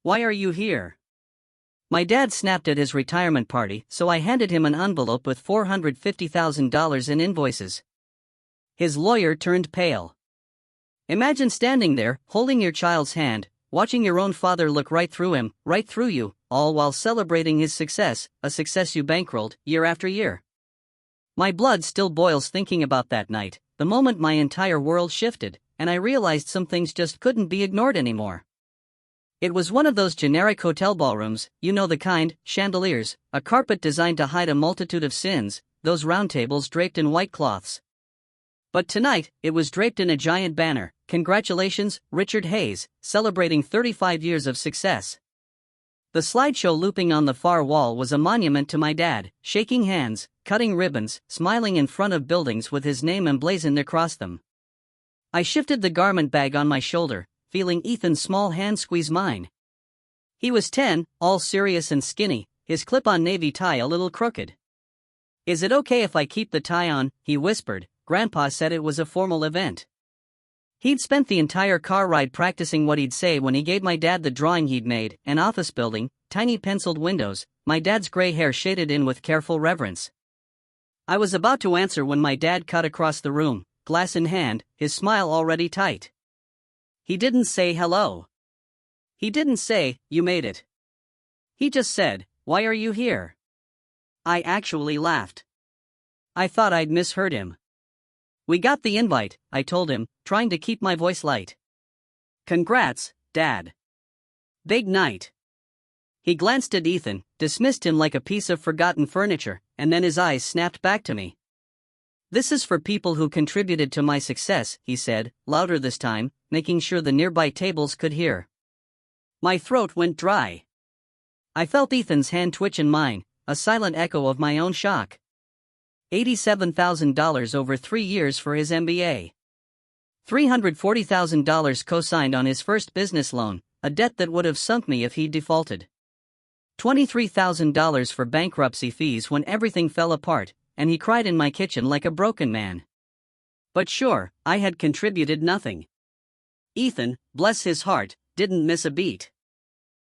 Why are you here? My dad snapped at his retirement party, so I handed him an envelope with $450,000 in invoices. His lawyer turned pale. Imagine standing there, holding your child's hand, watching your own father look right through him, right through you, all while celebrating his success, a success you bankrolled, year after year. My blood still boils thinking about that night, the moment my entire world shifted, and I realized some things just couldn't be ignored anymore. It was one of those generic hotel ballrooms, you know the kind, chandeliers, a carpet designed to hide a multitude of sins, those round tables draped in white cloths. But tonight, it was draped in a giant banner, "Congratulations, Richard Hayes, celebrating 35 years of success." The slideshow looping on the far wall was a monument to my dad, shaking hands, cutting ribbons, smiling in front of buildings with his name emblazoned across them. I shifted the garment bag on my shoulder, feeling Ethan's small hand squeeze mine. He was 10, all serious and skinny, his clip-on navy tie a little crooked. "Is it okay if I keep the tie on?" he whispered. Grandpa said it was a formal event. He'd spent the entire car ride practicing what he'd say when he gave my dad the drawing he'd made, an office building, tiny penciled windows, my dad's gray hair shaded in with careful reverence. I was about to answer when my dad cut across the room, glass in hand, his smile already tight. He didn't say hello. He didn't say, "You made it." He just said, "Why are you here?" I actually laughed. I thought I'd misheard him. "We got the invite," I told him, trying to keep my voice light. "Congrats, Dad. Big night." He glanced at Ethan, dismissed him like a piece of forgotten furniture, and then his eyes snapped back to me. "This is for people who contributed to my success," he said, louder this time, making sure the nearby tables could hear. My throat went dry. I felt Ethan's hand twitch in mine, a silent echo of my own shock. $87,000 over 3 years for his MBA. $340,000 co-signed on his first business loan, a debt that would have sunk me if he'd defaulted. $23,000 for bankruptcy fees when everything fell apart, and he cried in my kitchen like a broken man. But sure, I had contributed nothing. Ethan, bless his heart, didn't miss a beat.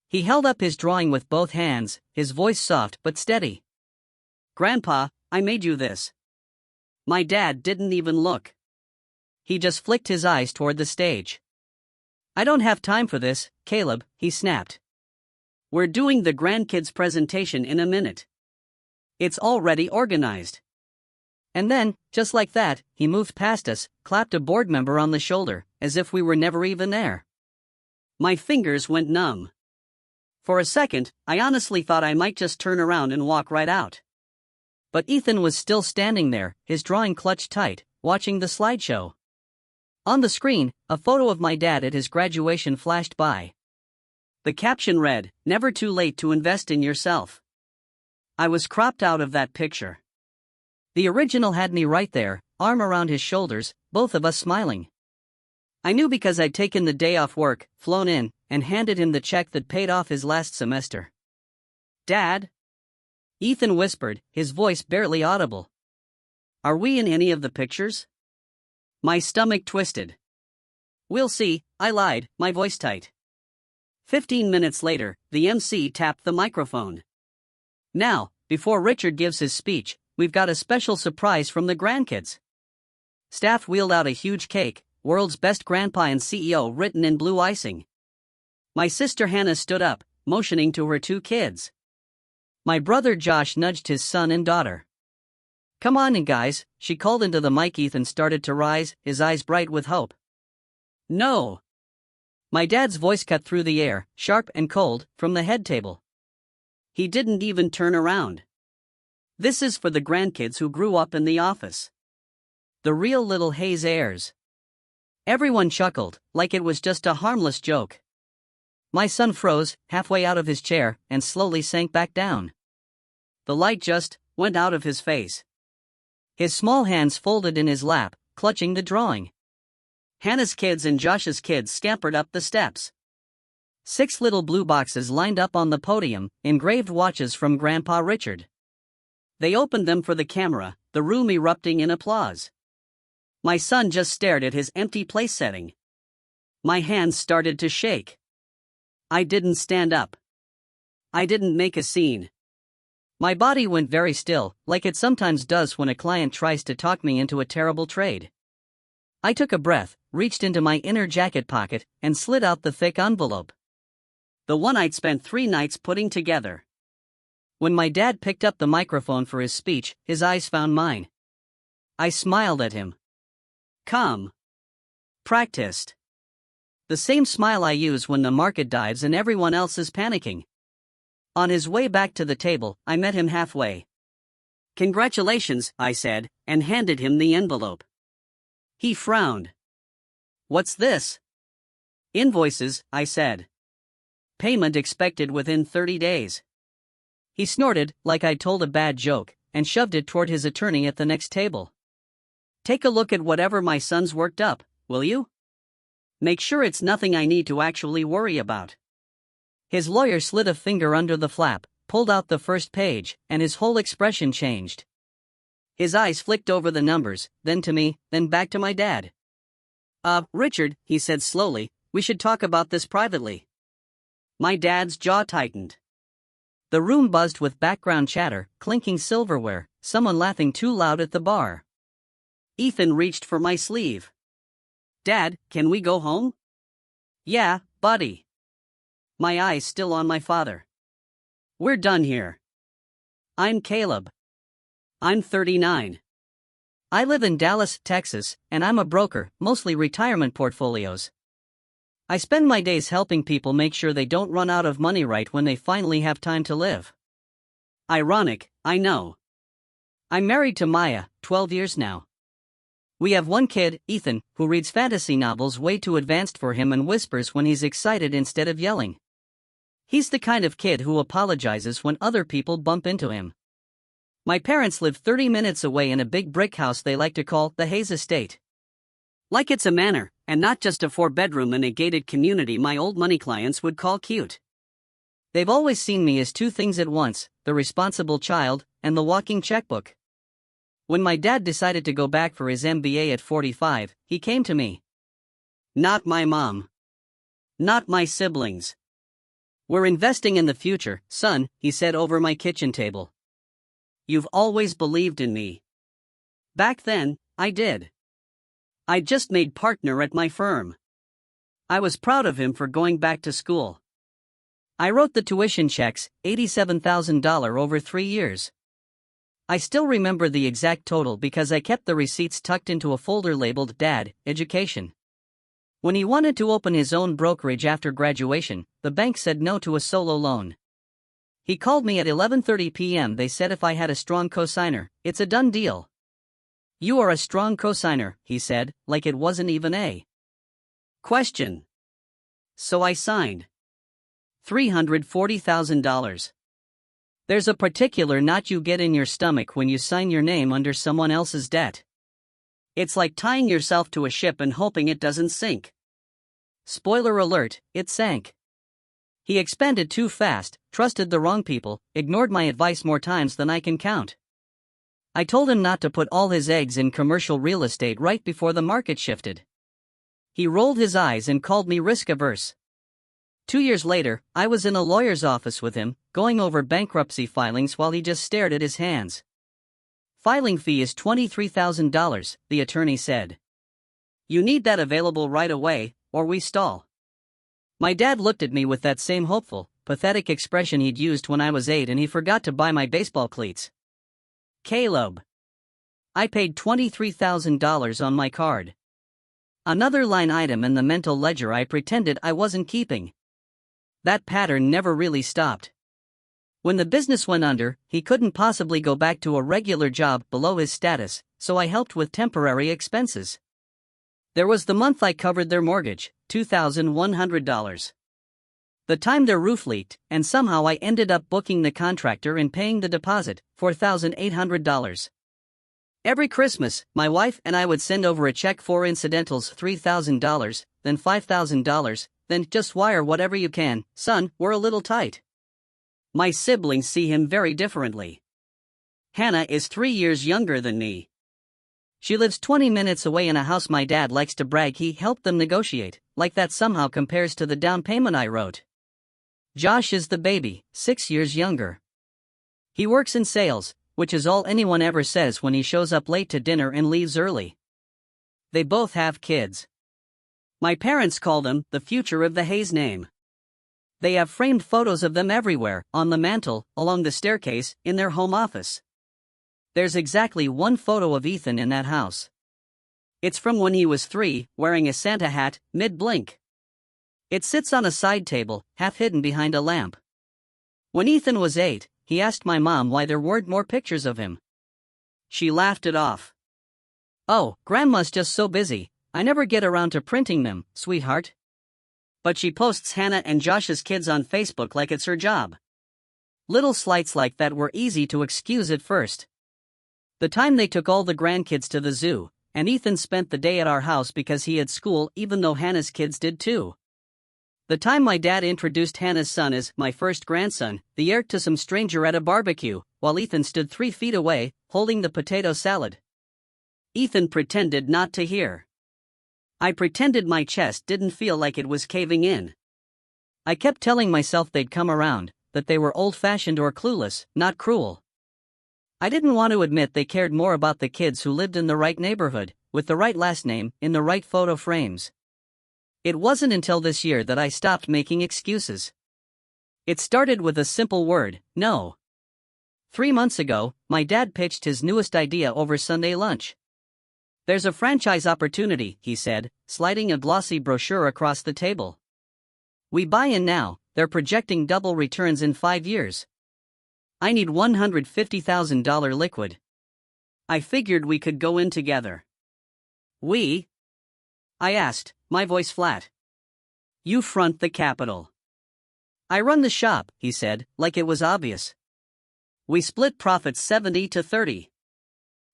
He held up his drawing with both hands, his voice soft but steady. "Grandpa, I made you this." My dad didn't even look. He just flicked his eyes toward the stage. "I don't have time for this, Caleb," he snapped. "We're doing the grandkids' presentation in a minute. It's already organized." And then, just like that, he moved past us, clapped a board member on the shoulder, as if we were never even there. My fingers went numb. For a second, I honestly thought I might just turn around and walk right out. But Ethan was still standing there, his drawing clutched tight, watching the slideshow. On the screen, a photo of my dad at his graduation flashed by. The caption read, "Never too late to invest in yourself." I was cropped out of that picture. The original had me right there, arm around his shoulders, both of us smiling. I knew because I'd taken the day off work, flown in, and handed him the check that paid off his last semester. "Dad?" Ethan whispered, his voice barely audible. "Are we in any of the pictures?" My stomach twisted. "We'll see," I lied, my voice tight. 15 minutes later, the MC tapped the microphone. "Now, before Richard gives his speech, we've got a special surprise from the grandkids." Staff wheeled out a huge cake, "World's Best Grandpa and CEO" written in blue icing. My sister Hannah stood up, motioning to her 2 kids. My brother Josh nudged his son and daughter. "Come on in, guys," she called into the mic. Ethan started to rise, his eyes bright with hope. "No." My dad's voice cut through the air, sharp and cold, from the head table. He didn't even turn around. "This is for the grandkids who grew up in the office. The real little Hayes heirs." Everyone chuckled, like it was just a harmless joke. My son froze, halfway out of his chair, and slowly sank back down. The light just went out of his face. His small hands folded in his lap, clutching the drawing. Hannah's kids and Josh's kids scampered up the steps. 6 little blue boxes lined up on the podium, engraved watches from Grandpa Richard. They opened them for the camera, the room erupting in applause. My son just stared at his empty place setting. My hands started to shake. I didn't stand up. I didn't make a scene. My body went very still, like it sometimes does when a client tries to talk me into a terrible trade. I took a breath, reached into my inner jacket pocket, and slid out the thick envelope. The one I'd spent 3 nights putting together. When my dad picked up the microphone for his speech, his eyes found mine. I smiled at him. Calm. Practiced. The same smile I use when the market dives and everyone else is panicking. On his way back to the table, I met him halfway. "Congratulations," I said, and handed him the envelope. He frowned. "What's this?" "Invoices," I said. "Payment expected within 30 days. He snorted, like I'd told a bad joke, and shoved it toward his attorney at the next table. "Take a look at whatever my son's worked up, will you? Make sure it's nothing I need to actually worry about." His lawyer slid a finger under the flap, pulled out the first page, and his whole expression changed. His eyes flicked over the numbers, then to me, then back to my dad. Richard," he said slowly, "we should talk about this privately." My dad's jaw tightened. The room buzzed with background chatter, clinking silverware, someone laughing too loud at the bar. Ethan reached for my sleeve. "Dad, can we go home?" "Yeah, buddy." My eyes still on my father. "We're done here." "I'm Caleb. I'm 39. I live in Dallas, Texas, and I'm a broker, mostly retirement portfolios. I spend my days helping people make sure they don't run out of money right when they finally have time to live." Ironic, I know. I'm married to Maya, 12 years now. We have one kid, Ethan, who reads fantasy novels way too advanced for him and whispers when he's excited instead of yelling. He's the kind of kid who apologizes when other people bump into him. My parents live 30 minutes away in a big brick house they like to call the Hayes Estate. Like it's a manor, and not just a 4-bedroom in a gated community my old money clients would call cute. They've always seen me as 2 things at once, the responsible child, and the walking checkbook. When my dad decided to go back for his MBA at 45, he came to me. "Not my mom. Not my siblings. We're investing in the future, son," he said over my kitchen table. "You've always believed in me." Back then, I did. I'd just made partner at my firm. I was proud of him for going back to school. I wrote the tuition checks, $87,000 over 3 years. I still remember the exact total because I kept the receipts tucked into a folder labeled Dad, Education. When he wanted to open his own brokerage after graduation, the bank said no to a solo loan. He called me at 11:30 p.m. They said if I had a strong cosigner, it's a done deal. "You are a strong cosigner," he said, like it wasn't even a question. So I signed. $340,000. There's a particular knot you get in your stomach when you sign your name under someone else's debt. It's like tying yourself to a ship and hoping it doesn't sink. Spoiler alert, it sank. He expanded too fast, trusted the wrong people, ignored my advice more times than I can count. I told him not to put all his eggs in commercial real estate right before the market shifted. He rolled his eyes and called me risk-averse. 2 years later, I was in a lawyer's office with him, going over bankruptcy filings while he just stared at his hands. "Filing fee is $23,000, the attorney said. "You need that available right away, or we stall." My dad looked at me with that same hopeful, pathetic expression he'd used when I was 8 and he forgot to buy my baseball cleats. "Caleb." I paid $23,000 on my card. Another line item in the mental ledger I pretended I wasn't keeping. That pattern never really stopped. When the business went under, he couldn't possibly go back to a regular job below his status, so I helped with temporary expenses. There was the month I covered their mortgage, $2,100. The time their roof leaked, and somehow I ended up booking the contractor and paying the deposit, $4,800. Every Christmas, my wife and I would send over a check for incidentals, $3,000, then $5,000, then just wire whatever you can, son, we're a little tight. My siblings see him very differently. Hannah is 3 years younger than me. She lives 20 minutes away in a house my dad likes to brag he helped them negotiate, like that somehow compares to the down payment I wrote. Josh is the baby, 6 years younger. He works in sales, which is all anyone ever says when he shows up late to dinner and leaves early. They both have kids. My parents call them the future of the Hayes name. They have framed photos of them everywhere, on the mantle, along the staircase, in their home office. There's exactly one photo of Ethan in that house. It's from when he was 3, wearing a Santa hat, mid-blink. It sits on a side table, half hidden behind a lamp. When Ethan was 8, he asked my mom why there weren't more pictures of him. She laughed it off. "Oh, Grandma's just so busy, I never get around to printing them, sweetheart." But she posts Hannah and Josh's kids on Facebook like it's her job. Little slights like that were easy to excuse at first. The time they took all the grandkids to the zoo, and Ethan spent the day at our house because he had school even though Hannah's kids did too. The time my dad introduced Hannah's son as my first grandson, the heir to some stranger at a barbecue, while Ethan stood 3 feet away, holding the potato salad. Ethan pretended not to hear. I pretended my chest didn't feel like it was caving in. I kept telling myself they'd come around, that they were old-fashioned or clueless, not cruel. I didn't want to admit they cared more about the kids who lived in the right neighborhood, with the right last name, in the right photo frames. It wasn't until this year that I stopped making excuses. It started with a simple word, no. 3 months ago, my dad pitched his newest idea over Sunday lunch. "There's a franchise opportunity," he said, sliding a glossy brochure across the table. "We buy in now, they're projecting double returns in 5 years. I need $150,000 liquid. I figured we could go in together." "We?" I asked, my voice flat. "You front the capital." "I run the shop," he said, like it was obvious. "We split profits 70 to 30.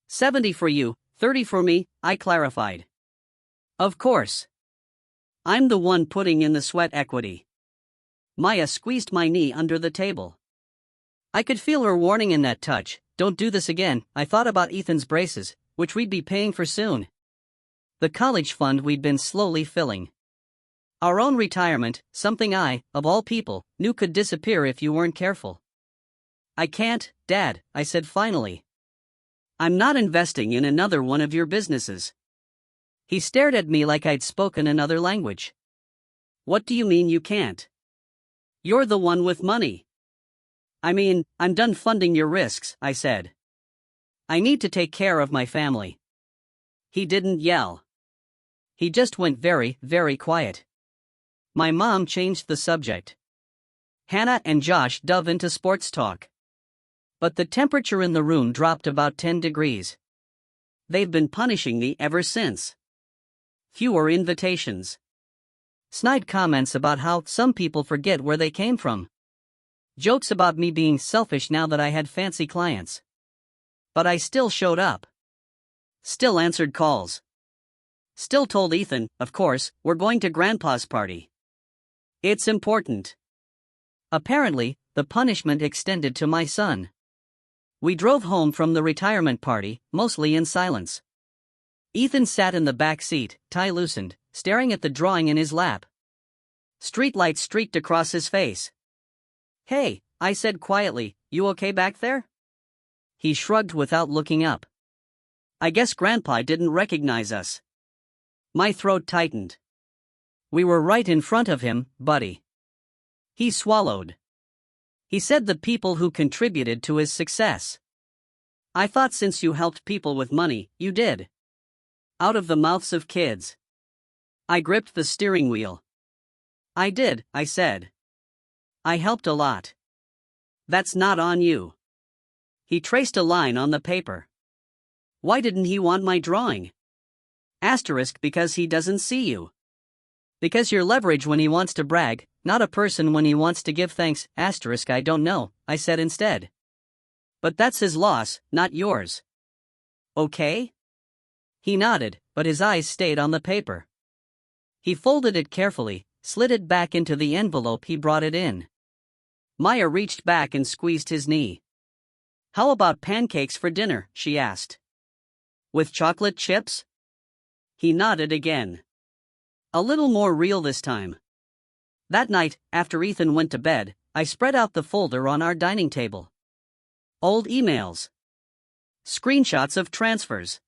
70 for you, 30 for me," I clarified. "Of course. I'm the one putting in the sweat equity." Maya squeezed my knee under the table. I could feel her warning in that touch. Don't do this again. I thought about Ethan's braces, which we'd be paying for soon. The college fund we'd been slowly filling. Our own retirement, something I, of all people, knew could disappear if you weren't careful. "I can't, Dad," I said finally. "I'm not investing in another one of your businesses." He stared at me like I'd spoken another language. "What do you mean you can't? You're the one with money." "I mean, I'm done funding your risks," I said. "I need to take care of my family." He didn't yell. He just went very, very quiet. My mom changed the subject. Hannah and Josh dove into sports talk. But the temperature in the room dropped about 10 degrees. They've been punishing me ever since. Fewer invitations. Snide comments about how some people forget where they came from. Jokes about me being selfish now that I had fancy clients. But I still showed up. Still answered calls. Still told Ethan, of course, we're going to Grandpa's party. It's important. Apparently, the punishment extended to my son. We drove home from the retirement party, mostly in silence. Ethan sat in the back seat, tie loosened, staring at the drawing in his lap. Streetlights streaked across his face. "Hey," I said quietly, "you okay back there?" He shrugged without looking up. "I guess Grandpa didn't recognize us." My throat tightened. "We were right in front of him, buddy." He swallowed. He said the people who contributed to his success. "I thought since you helped people with money, you did." Out of the mouths of kids. I gripped the steering wheel. "I did," I said. "I helped a lot." "That's not on you." He traced a line on the paper. "Why didn't he want my drawing?" Asterisk because he doesn't see you. Because you're leverage when he wants to brag, not a person when he wants to give thanks. Asterisk I don't know, I said instead. But that's his loss, not yours. Okay? He nodded, but his eyes stayed on the paper. He folded it carefully, slid it back into the envelope he brought it in. Maya reached back and squeezed his knee. "How about pancakes for dinner?" she asked. "With chocolate chips?" He nodded again. "A little more real this time." That night, after Ethan went to bed, I spread out the folder on our dining table. Old emails. Screenshots of transfers.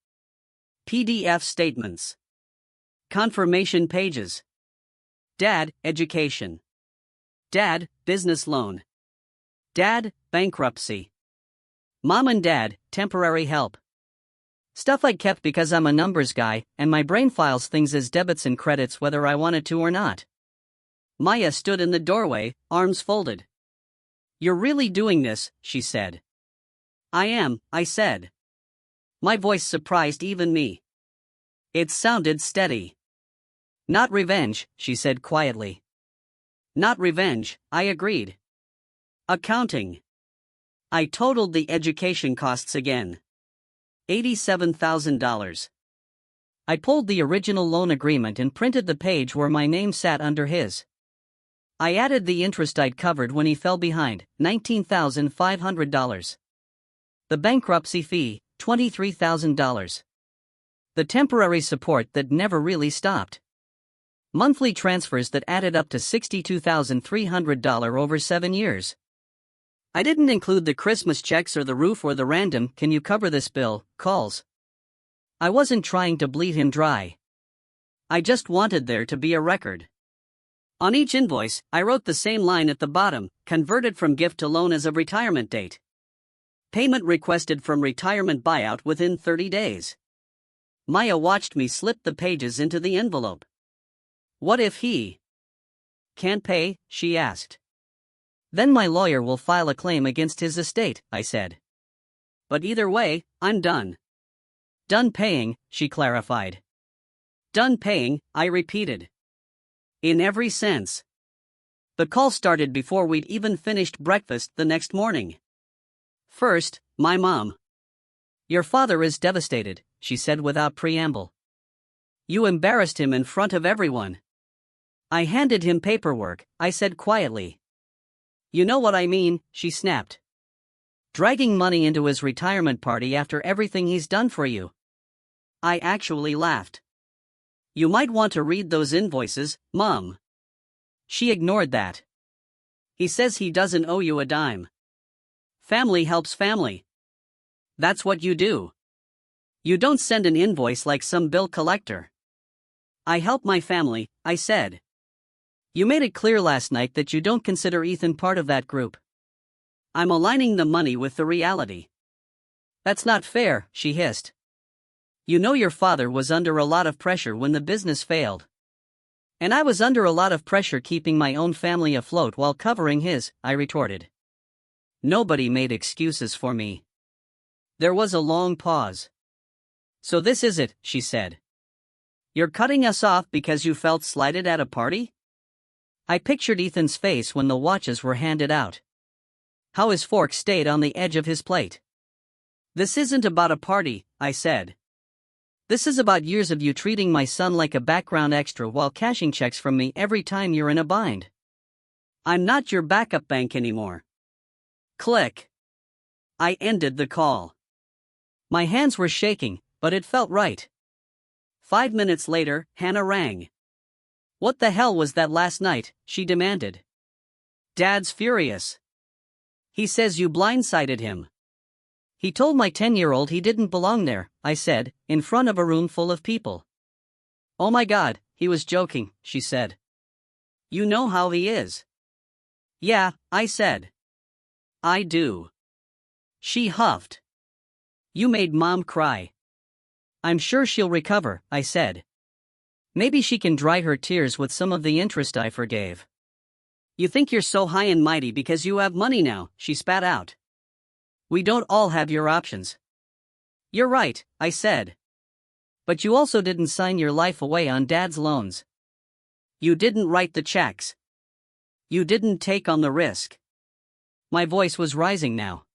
PDF statements. Confirmation pages. Dad, education. Dad, business loan. Dad, bankruptcy. Mom and Dad, temporary help. Stuff I kept because I'm a numbers guy, and my brain files things as debits and credits whether I wanted to or not. Maya stood in the doorway, arms folded. "You're really doing this," she said. "I am," I said. My voice surprised even me. It sounded steady. "Not revenge," she said quietly. "Not revenge," I agreed. "Accounting." I totaled the education costs again. $87,000. I pulled the original loan agreement and printed the page where my name sat under his. I added the interest I'd covered when he fell behind, $19,500. The bankruptcy fee, $23,000. The temporary support that never really stopped. Monthly transfers that added up to $62,300 over 7 years. I didn't include the Christmas checks or the roof or the random "can you cover this bill" calls. I wasn't trying to bleed him dry. I just wanted there to be a record. On each invoice, I wrote the same line at the bottom: converted from gift to loan as of retirement date. Payment requested from retirement buyout within 30 days. Maya watched me slip the pages into the envelope. "What if he can't pay?" she asked. "Then my lawyer will file a claim against his estate," I said. "But either way, I'm done." "Done paying," she clarified. "Done paying," I repeated. "In every sense." The call started before we'd even finished breakfast the next morning. First, my mom. "Your father is devastated," she said without preamble. "You embarrassed him in front of everyone." I handed him paperwork, I said quietly. "You know what I mean," she snapped. "Dragging money into his retirement party after everything he's done for you." I actually laughed. "You might want to read those invoices, Mom." She ignored that. "He says he doesn't owe you a dime. Family helps family. That's what you do. You don't send an invoice like some bill collector." "I help my family," I said. "You made it clear last night that you don't consider Ethan part of that group." "I'm aligning the money with the reality." "That's not fair," she hissed. "You know your father was under a lot of pressure when the business failed. And I was under a lot of pressure keeping my own family afloat while covering his," I retorted. Nobody made excuses for me. There was a long pause. "So this is it," she said. "You're cutting us off because you felt slighted at a party?" I pictured Ethan's face when the watches were handed out. How his fork stayed on the edge of his plate. "This isn't about a party," I said. "This is about years of you treating my son like a background extra while cashing checks from me every time you're in a bind. I'm not your backup bank anymore." Click. I ended the call. My hands were shaking, but it felt right. 5 minutes later, Hannah rang. "What the hell was that last night?" she demanded. "Dad's furious. He says you blindsided him." "He told my 10-year-old he didn't belong there," I said, in front of a room full of people. "Oh my God, he was joking," she said. "You know how he is." "Yeah," I said. "I do." She huffed. "You made Mom cry." "I'm sure she'll recover," I said. "Maybe she can dry her tears with some of the interest I forgave." "You think you're so high and mighty because you have money now," she spat out. "We don't all have your options." "You're right," I said. "But you also didn't sign your life away on Dad's loans. You didn't write the checks. You didn't take on the risk." My voice was rising now.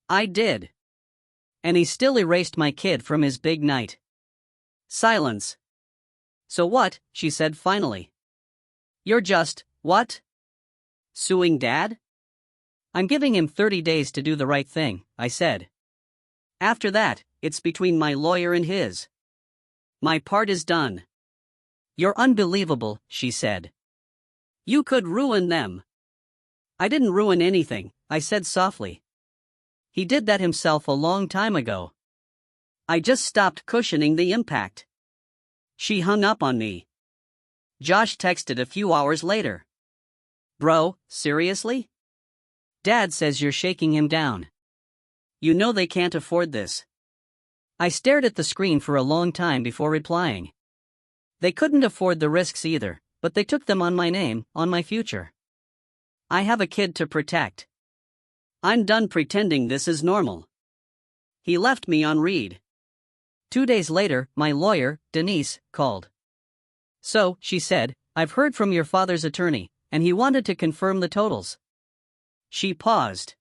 "I did. And he still erased my kid from his big night." Silence. "So what?" she said finally. "You're just, what? Suing Dad?" "I'm giving him 30 days to do the right thing," I said. "After that, it's between my lawyer and his. My part is done." "You're unbelievable," she said. You could ruin them. I didn't ruin anything, I said softly. He did that himself a long time ago. I just stopped cushioning the impact. She hung up on me. Josh texted a few hours later. Bro, seriously? Dad says you're shaking him down. You know they can't afford this. I stared at the screen for a long time before replying. They couldn't afford the risks either, but they took them on my name, on my future. I have a kid to protect. I'm done pretending this is normal. He left me on read. 2 days later, my lawyer, Denise, called. So, she said, I've heard from your father's attorney, and he wanted to confirm the totals. She paused.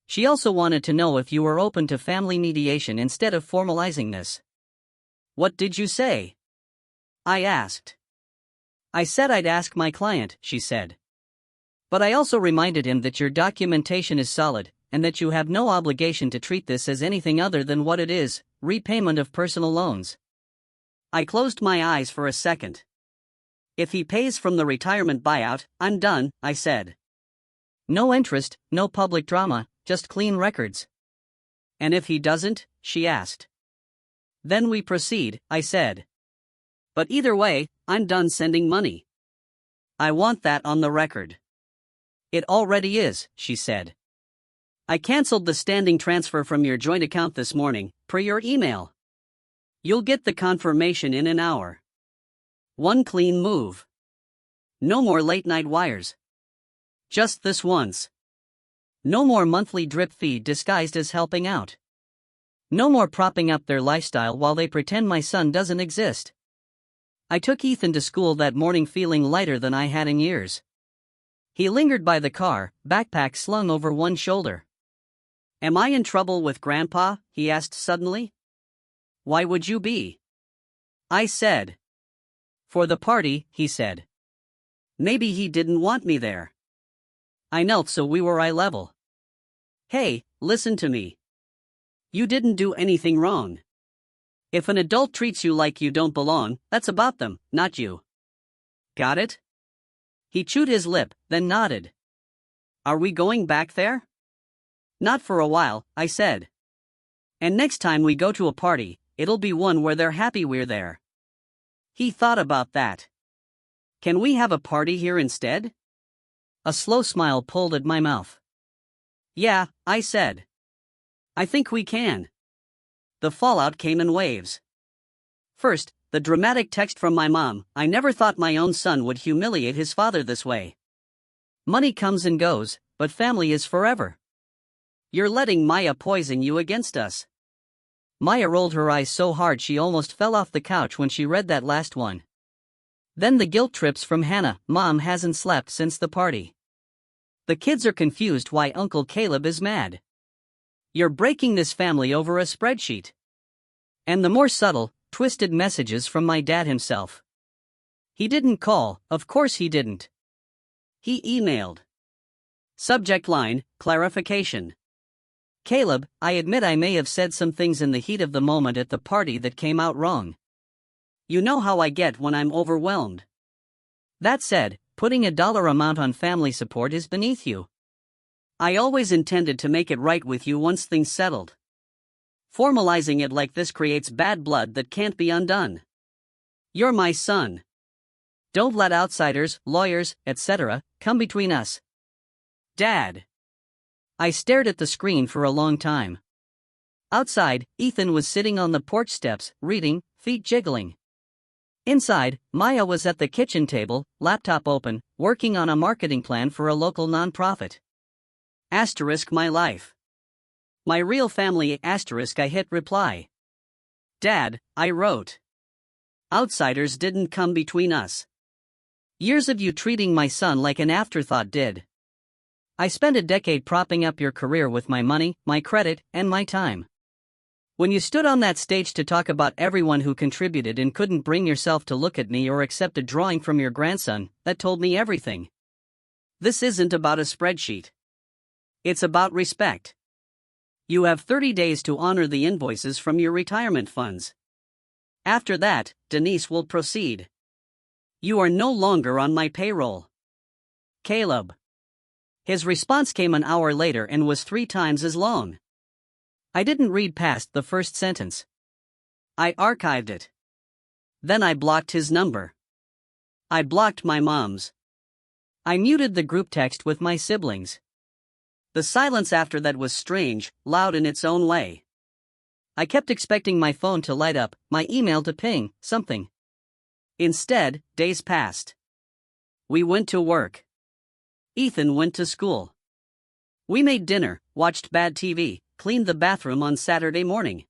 She also wanted to know if you were open to family mediation instead of formalizing this. What did you say? I asked. I said I'd ask my client, she said. But I also reminded him that your documentation is solid, and that you have no obligation to treat this as anything other than what it is, repayment of personal loans. I closed my eyes for a second. If he pays from the retirement buyout, I'm done, I said. No interest, no public drama, just clean records. And if he doesn't? She asked. Then we proceed, I said. But either way, I'm done sending money. I want that on the record. It already is, she said. I canceled the standing transfer from your joint account this morning, per your email. You'll get the confirmation in an hour. One clean move. No more late-night wires. Just this once. No more monthly drip feed disguised as helping out. No more propping up their lifestyle while they pretend my son doesn't exist. I took Ethan to school that morning feeling lighter than I had in years. He lingered by the car, backpack slung over one shoulder. Am I in trouble with Grandpa? He asked suddenly. Why would you be? I said. For the party, he said. Maybe he didn't want me there. I knelt so we were eye level. Hey, listen to me. You didn't do anything wrong. If an adult treats you like you don't belong, that's about them, not you. Got it? He chewed his lip, then nodded. Are we going back there? Not for a while, I said. And next time we go to a party, it'll be one where they're happy we're there. He thought about that. Can we have a party here instead? A slow smile pulled at my mouth. Yeah, I said. I think we can. The fallout came in waves. First, the dramatic text from my mom. I never thought my own son would humiliate his father this way. Money comes and goes, but family is forever. You're letting Maya poison you against us. Maya rolled her eyes so hard she almost fell off the couch when she read that last one. Then the guilt trips from Hannah. Mom hasn't slept since the party. The kids are confused why Uncle Caleb is mad. You're breaking this family over a spreadsheet. And the more subtle, twisted messages from my dad himself. He didn't call, of course he didn't. He emailed. Subject line, clarification. Caleb, I admit I may have said some things in the heat of the moment at the party that came out wrong. You know how I get when I'm overwhelmed. That said, putting a dollar amount on family support is beneath you. I always intended to make it right with you once things settled. Formalizing it like this creates bad blood that can't be undone. You're my son. Don't let outsiders, lawyers, etc., come between us. Dad. I stared at the screen for a long time. Outside, Ethan was sitting on the porch steps, reading, feet jiggling. Inside, Maya was at the kitchen table, laptop open, working on a marketing plan for a local nonprofit. Asterisk my life. My real family asterisk I hit reply. Dad, I wrote. Outsiders didn't come between us. Years of you treating my son like an afterthought did. I spent a decade propping up your career with my money, my credit, and my time. When you stood on that stage to talk about everyone who contributed and couldn't bring yourself to look at me or accept a drawing from your grandson, that told me everything. This isn't about a spreadsheet. It's about respect. You have 30 days to honor the invoices from your retirement funds. After that, Denise will proceed. You are no longer on my payroll. Caleb. His response came an hour later and was 3 times as long. I didn't read past the first sentence. I archived it. Then I blocked his number. I blocked my mom's. I muted the group text with my siblings. The silence after that was strange, loud in its own way. I kept expecting my phone to light up, my email to ping, something. Instead, days passed. We went to work. Ethan went to school. We made dinner, watched bad TV, cleaned the bathroom on Saturday morning.